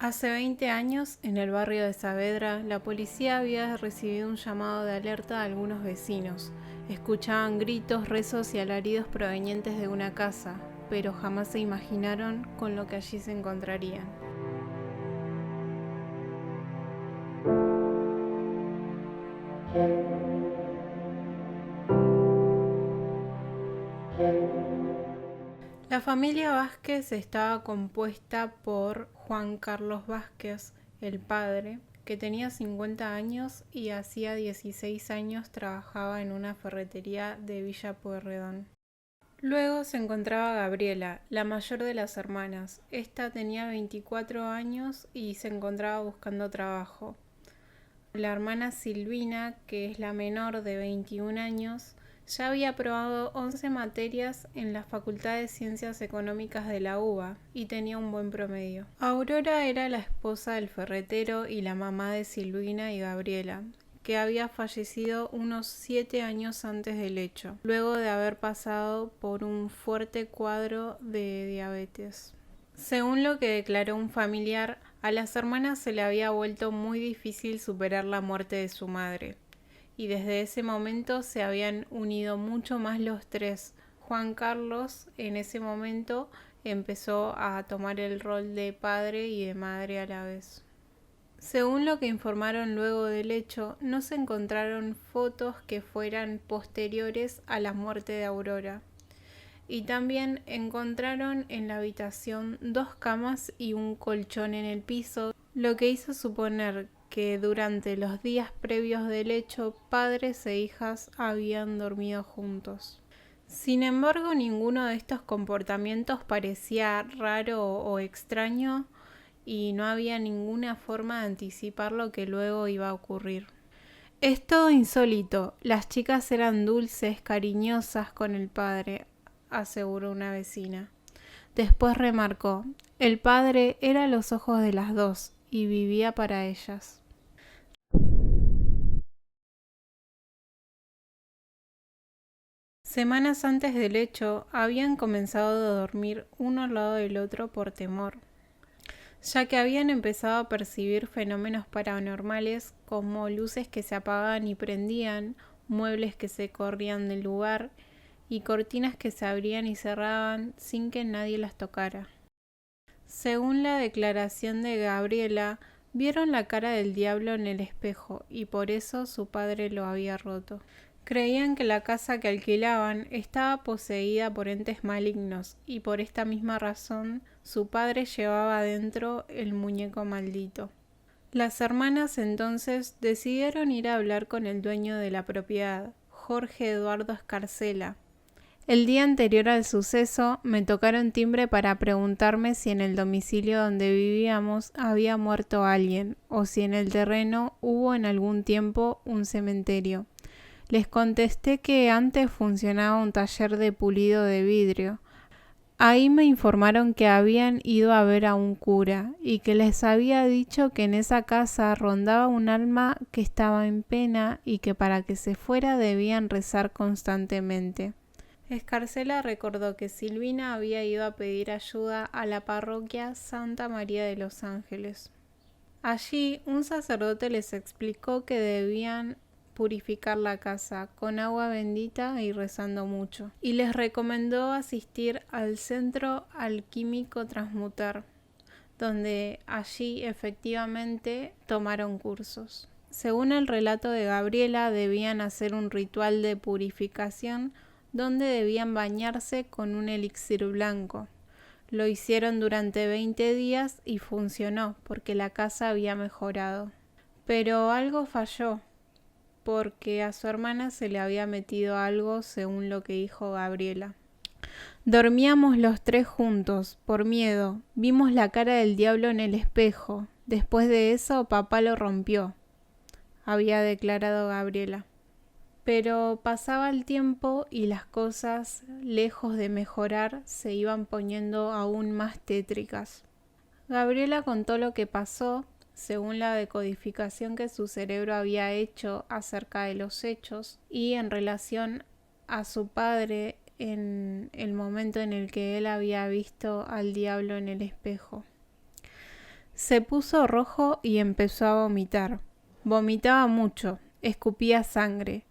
Hace 20 años, en el barrio de Saavedra, la policía había recibido un llamado de alerta de algunos vecinos. Escuchaban gritos, rezos y alaridos provenientes de una casa, pero jamás se imaginaron con lo que allí se encontrarían. La familia Vázquez estaba compuesta por Juan Carlos Vázquez, el padre, que tenía 50 años y hacía 16 años trabajaba en una ferretería de Villa Pueyrredón. Luego se encontraba Gabriela, la mayor de las hermanas. Esta tenía 24 años y se encontraba buscando trabajo. La hermana Silvina, que es la menor de 21 años, ya había aprobado 11 materias en la Facultad de Ciencias Económicas de la UBA y tenía un buen promedio. Aurora era la esposa del ferretero y la mamá de Silvina y Gabriela, que había fallecido unos 7 años antes del hecho, luego de haber pasado por un fuerte cuadro de diabetes. Según lo que declaró un familiar, a las hermanas se le había vuelto muy difícil superar la muerte de su madre, y desde ese momento se habían unido mucho más los tres. Juan Carlos en ese momento empezó a tomar el rol de padre y de madre a la vez. Según lo que informaron luego del hecho, no se encontraron fotos que fueran posteriores a la muerte de Aurora. Y también encontraron en la habitación 2 camas y un colchón en el piso, lo que hizo suponer que durante los días previos del hecho padres e hijas habían dormido juntos. Sin embargo, ninguno de estos comportamientos parecía raro o extraño y no había ninguna forma de anticipar lo que luego iba a ocurrir. Es todo insólito, las chicas eran dulces, cariñosas con el padre, aseguró una vecina. Después remarcó, el padre era los ojos de las dos y vivía para ellas. Semanas antes del hecho, habían comenzado a dormir uno al lado del otro por temor, ya que habían empezado a percibir fenómenos paranormales como luces que se apagaban y prendían, muebles que se corrían del lugar y cortinas que se abrían y cerraban sin que nadie las tocara. Según la declaración de Gabriela, vieron la cara del diablo en el espejo y por eso su padre lo había roto. Creían que la casa que alquilaban estaba poseída por entes malignos y por esta misma razón su padre llevaba dentro el muñeco maldito. Las hermanas entonces decidieron ir a hablar con el dueño de la propiedad, Jorge Eduardo Escarcela. El día anterior al suceso me tocaron timbre para preguntarme si en el domicilio donde vivíamos había muerto alguien o si en el terreno hubo en algún tiempo un cementerio. Les contesté que antes funcionaba un taller de pulido de vidrio. Ahí me informaron que habían ido a ver a un cura y que les había dicho que en esa casa rondaba un alma que estaba en pena y que para que se fuera debían rezar constantemente. Escarcela recordó que Silvina había ido a pedir ayuda a la parroquia Santa María de los Ángeles. Allí un sacerdote les explicó que debían purificar la casa con agua bendita y rezando mucho, y les recomendó asistir al Centro Alquímico Transmutar, donde allí efectivamente tomaron cursos. Según el relato de Gabriela, debían hacer un ritual de purificación donde debían bañarse con un elixir blanco. Lo hicieron durante 20 días y funcionó porque la casa había mejorado. Pero algo falló, porque a su hermana se le había metido algo según lo que dijo Gabriela. Dormíamos los tres juntos, por miedo. Vimos la cara del diablo en el espejo. Después de eso, papá lo rompió, había declarado Gabriela. Pero pasaba el tiempo y las cosas, lejos de mejorar, se iban poniendo aún más tétricas. Gabriela contó lo que pasó, según la decodificación que su cerebro había hecho acerca de los hechos y en relación a su padre en el momento en el que él había visto al diablo en el espejo. Se puso rojo y empezó a vomitar. Vomitaba mucho, escupía sangre.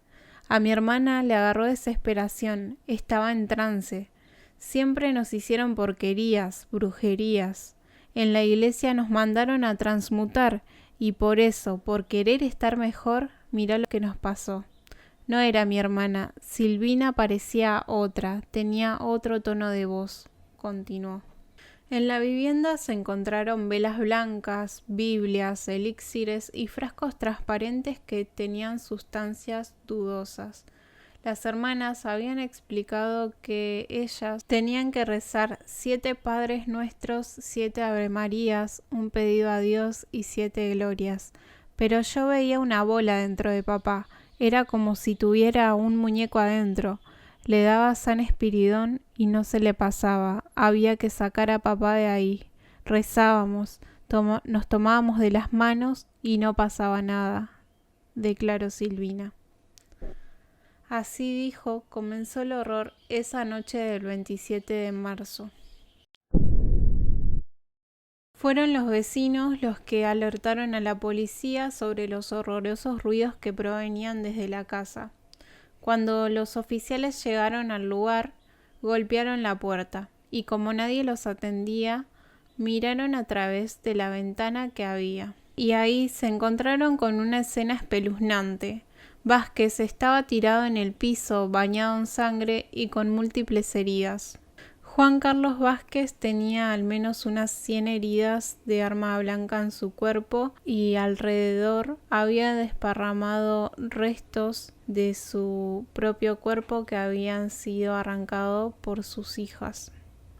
A mi hermana le agarró desesperación, estaba en trance. Siempre nos hicieron porquerías, brujerías. En la iglesia nos mandaron a transmutar y por eso, por querer estar mejor, mirá lo que nos pasó. No era mi hermana, Silvina parecía otra, tenía otro tono de voz, continuó. En la vivienda se encontraron velas blancas, Biblias, elixires y frascos transparentes que tenían sustancias dudosas. Las hermanas habían explicado que ellas tenían que rezar 7 Padres Nuestros, 7 Ave Marías, un pedido a Dios y 7 glorias. Pero yo veía una bola dentro de papá, era como si tuviera un muñeco adentro. Le daba San Espiridón y no se le pasaba, había que sacar a papá de ahí. Rezábamos, nos tomábamos de las manos y no pasaba nada, declaró Silvina. Así dijo, comenzó el horror esa noche del 27 de marzo. Fueron los vecinos los que alertaron a la policía sobre los horrorosos ruidos que provenían desde la casa. Cuando los oficiales llegaron al lugar, golpearon la puerta y como nadie los atendía, miraron a través de la ventana que había. Y ahí se encontraron con una escena espeluznante. Vázquez estaba tirado en el piso, bañado en sangre y con múltiples heridas. Juan Carlos Vázquez tenía al menos unas 100 heridas de arma blanca en su cuerpo y alrededor había desparramado restos de su propio cuerpo que habían sido arrancados por sus hijas.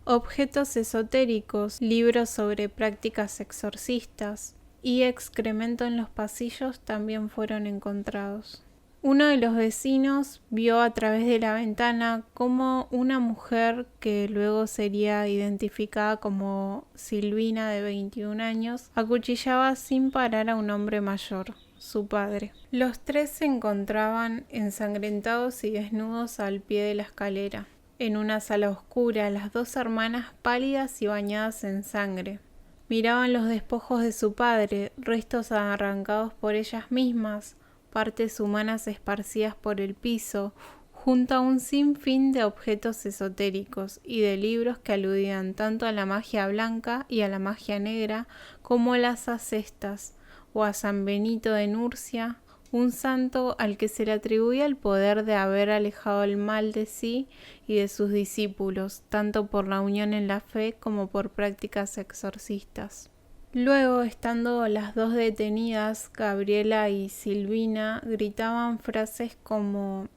Objetos esotéricos, libros sobre prácticas exorcistas y excremento en los pasillos también fueron encontrados. Uno de los vecinos vio a través de la ventana cómo una mujer, que luego sería identificada como Silvina de 21 años, acuchillaba sin parar a un hombre mayor, su padre. Los 3 se encontraban ensangrentados y desnudos al pie de la escalera. En una sala oscura, las 2 hermanas pálidas y bañadas en sangre. Miraban los despojos de su padre, restos arrancados por ellas mismas, partes humanas esparcidas por el piso, junto a un sinfín de objetos esotéricos y de libros que aludían tanto a la magia blanca y a la magia negra como a las acestas o a San Benito de Nurcia, un santo al que se le atribuía el poder de haber alejado el mal de sí y de sus discípulos, tanto por la unión en la fe como por prácticas exorcistas. Luego, estando las 2 detenidas, Gabriela y Silvina gritaban frases como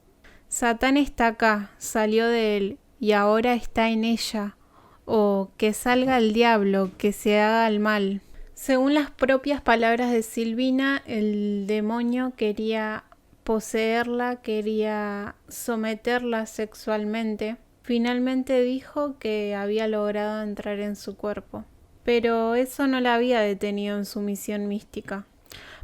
«Satán está acá, salió de él y ahora está en ella», o «que salga el diablo, que se haga el mal». Según las propias palabras de Silvina, el demonio quería poseerla, quería someterla sexualmente. Finalmente dijo que había logrado entrar en su cuerpo. Pero eso no la había detenido en su misión mística.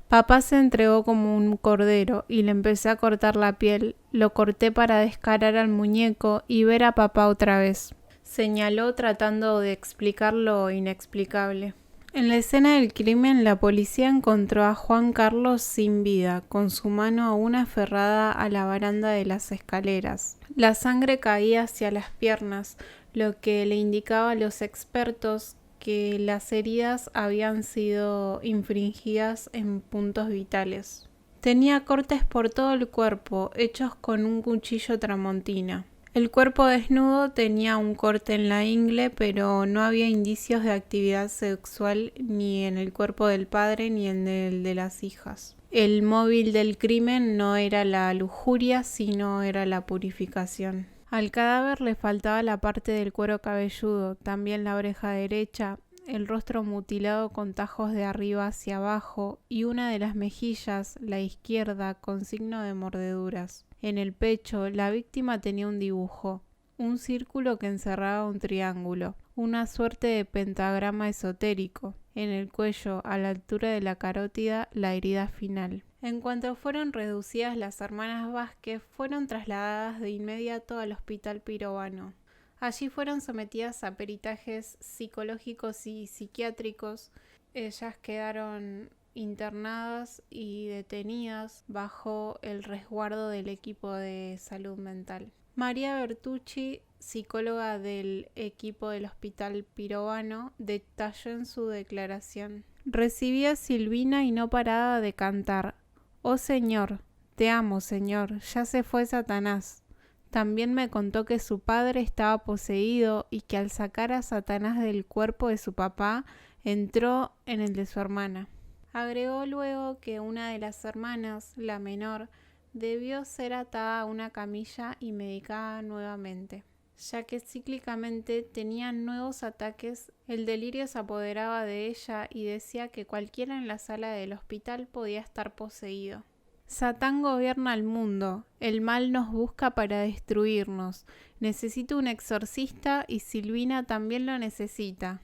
Papá se entregó como un cordero y le empecé a cortar la piel. Lo corté para descarar al muñeco y ver a papá otra vez, señaló tratando de explicar lo inexplicable. En la escena del crimen, la policía encontró a Juan Carlos sin vida, con su mano aún aferrada a la baranda de las escaleras. La sangre caía hacia las piernas, lo que le indicaba a los expertos que las heridas habían sido infringidas en puntos vitales. Tenía cortes por todo el cuerpo, hechos con un cuchillo tramontina. El cuerpo desnudo tenía un corte en la ingle, pero no había indicios de actividad sexual ni en el cuerpo del padre ni en el de las hijas. El móvil del crimen no era la lujuria, sino era la purificación. Al cadáver le faltaba la parte del cuero cabelludo, también la oreja derecha, el rostro mutilado con tajos de arriba hacia abajo y una de las mejillas, la izquierda, con signo de mordeduras. En el pecho, la víctima tenía un dibujo, un círculo que encerraba un triángulo, una suerte de pentagrama esotérico. En el cuello, a la altura de la carótida, la herida final. En cuanto fueron reducidas, las hermanas Vázquez fueron trasladadas de inmediato al hospital Pirovano. Allí fueron sometidas a peritajes psicológicos y psiquiátricos Ellas quedaron internadas y detenidas bajo el resguardo del equipo de salud mental. María Bertucci, psicóloga del equipo del Hospital Pirovano, detalló en su declaración: recibí a Silvina y no paraba de cantar: «Oh Señor, te amo, Señor, ya se fue Satanás». También me contó que su padre estaba poseído y que al sacar a Satanás del cuerpo de su papá, entró en el de su hermana. Agregó luego que una de las hermanas, la menor, debió ser atada a una camilla y medicada nuevamente, ya que cíclicamente tenía nuevos ataques. El delirio se apoderaba de ella y decía que cualquiera en la sala del hospital podía estar poseído. Satán gobierna el mundo, el mal nos busca para destruirnos. Necesito un exorcista y Silvina también lo necesita.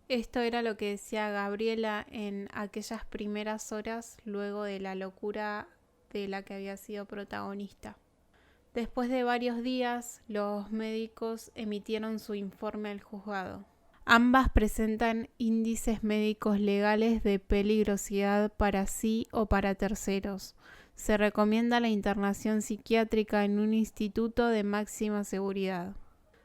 Esto era lo que decía Gabriela en aquellas primeras horas luego de la locura de la que había sido protagonista. Después de varios días, los médicos emitieron su informe al juzgado. Ambas presentan índices médicos legales de peligrosidad para sí o para terceros. Se recomienda la internación psiquiátrica en un instituto de máxima seguridad.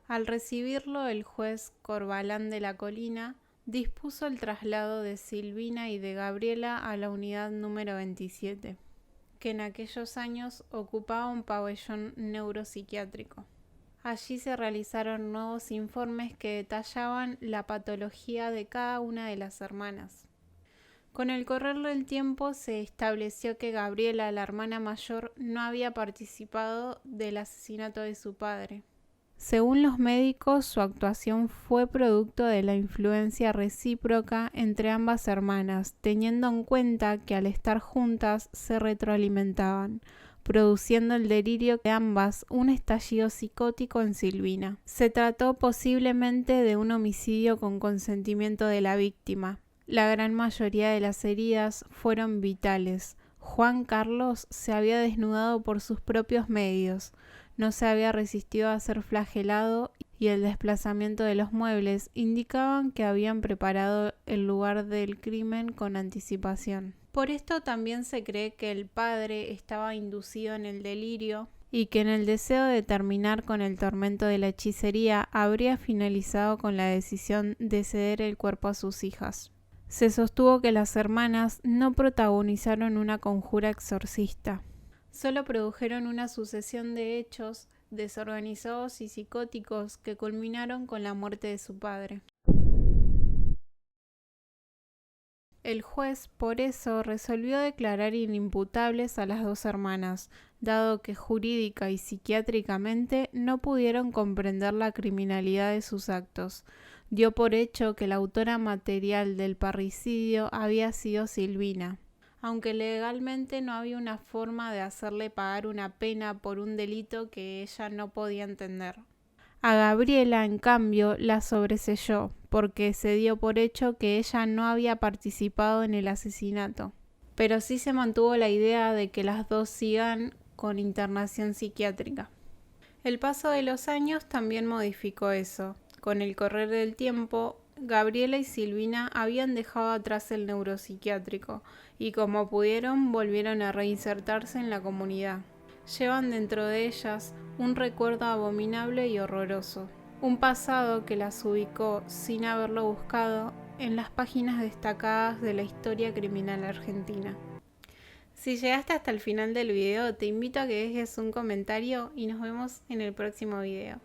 Al recibirlo, el juez Corbalán de la Colina dispuso el traslado de Silvina y de Gabriela a la unidad número 27, que en aquellos años ocupaba un pabellón neuropsiquiátrico. Allí se realizaron nuevos informes que detallaban la patología de cada una de las hermanas. Con el correr del tiempo se estableció que Gabriela, la hermana mayor, no había participado del asesinato de su padre. Según los médicos, su actuación fue producto de la influencia recíproca entre ambas hermanas, teniendo en cuenta que al estar juntas se retroalimentaban, produciendo el delirio de ambas un estallido psicótico en Silvina. Se trató posiblemente de un homicidio con consentimiento de la víctima. La gran mayoría de las heridas fueron vitales. Juan Carlos se había desnudado por sus propios medios, no se había resistido a ser flagelado y el desplazamiento de los muebles indicaban que habían preparado el lugar del crimen con anticipación. Por esto también se cree que el padre estaba inducido en el delirio y que en el deseo de terminar con el tormento de la hechicería habría finalizado con la decisión de ceder el cuerpo a sus hijas. Se sostuvo que las hermanas no protagonizaron una conjura exorcista, solo produjeron una sucesión de hechos desorganizados y psicóticos que culminaron con la muerte de su padre. El juez, por eso, resolvió declarar inimputables a las dos hermanas, dado que jurídica y psiquiátricamente no pudieron comprender la criminalidad de sus actos. Dio por hecho que la autora material del parricidio había sido Silvina, aunque legalmente no había una forma de hacerle pagar una pena por un delito que ella no podía entender. A Gabriela, en cambio, la sobreseyó, porque se dio por hecho que ella no había participado en el asesinato. Pero sí se mantuvo la idea de que las dos sigan con internación psiquiátrica. El paso de los años también modificó eso. Con el correr del tiempo, Gabriela y Silvina habían dejado atrás el neuropsiquiátrico y como pudieron volvieron a reinsertarse en la comunidad. Llevan dentro de ellas un recuerdo abominable y horroroso, un pasado que las ubicó, sin haberlo buscado, en las páginas destacadas de la historia criminal argentina. Si llegaste hasta el final del video, te invito a que dejes un comentario y nos vemos en el próximo video.